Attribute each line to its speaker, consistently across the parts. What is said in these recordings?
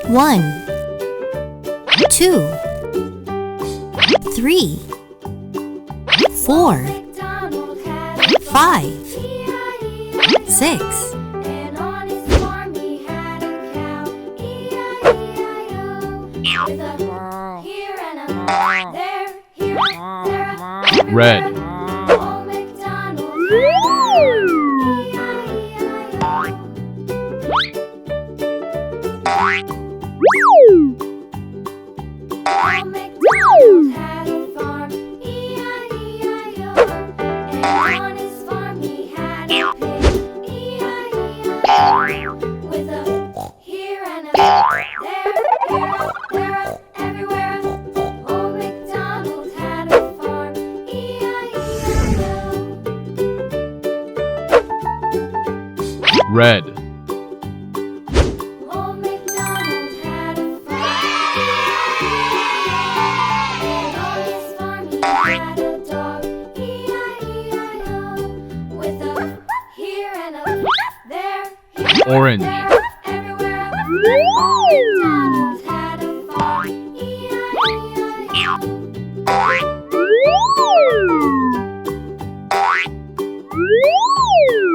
Speaker 1: 1, 2, 3, 4, 5, 6.
Speaker 2: Red. Red.
Speaker 3: Old MacDonald had a farm, and on his farm he had a dog, E-I-E-I-O, with a here and a there,
Speaker 2: Orange.
Speaker 3: there, everywhere. Old MacDonald had a farm, E-I-E-I-O.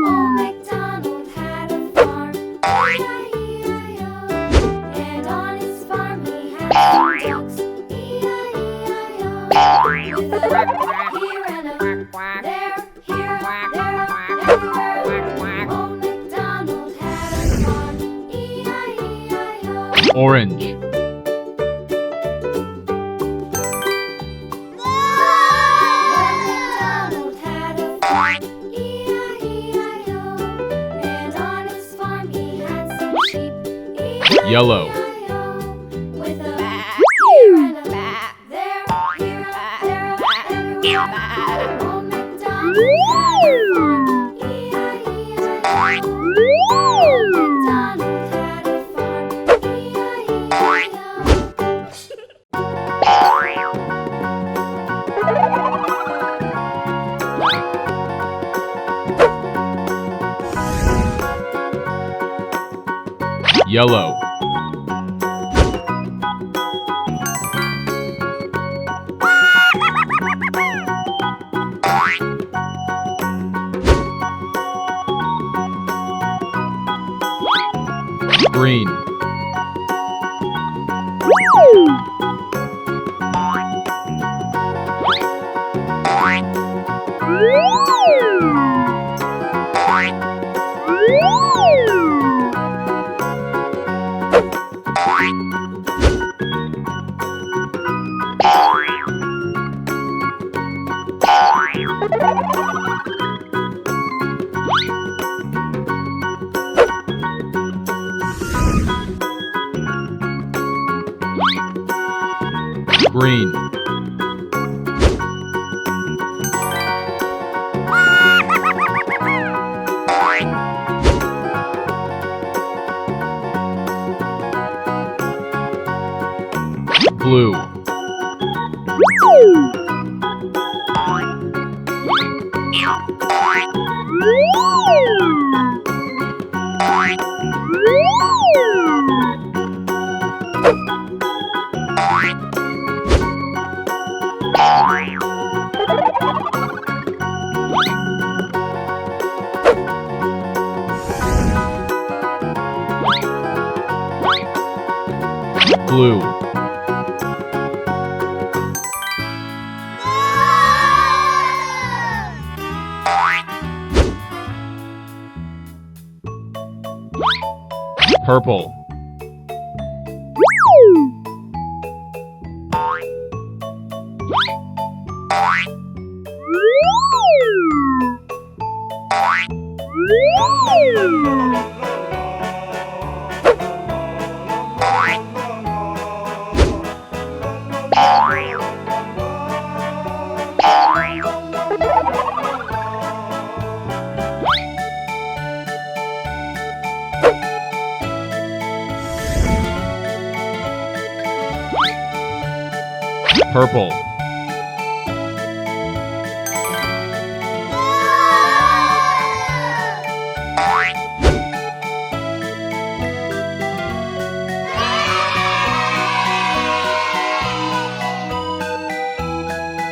Speaker 3: Old MacDonald had a farm, E-I-E-I-O, and on his farm he had some ducks, E-I-E-I-O, with a here and a there, here, there, everywhere. Old MacDonald had a farm, E-I-E-I-O.
Speaker 2: Orange.
Speaker 3: MacDonald had a farm, E-I-E-I-O, and on his farm he had some sheep, E-I-E-I-O,
Speaker 2: Yellow.
Speaker 3: with a here and a there, here, there, everywhere. Old MacDonald had a farm, E-I-E-I-O. Old MacDonald had a farm, E-I-E-I-O.
Speaker 2: Yellow. Green. Green. Blue. Blue. Purple. Purple.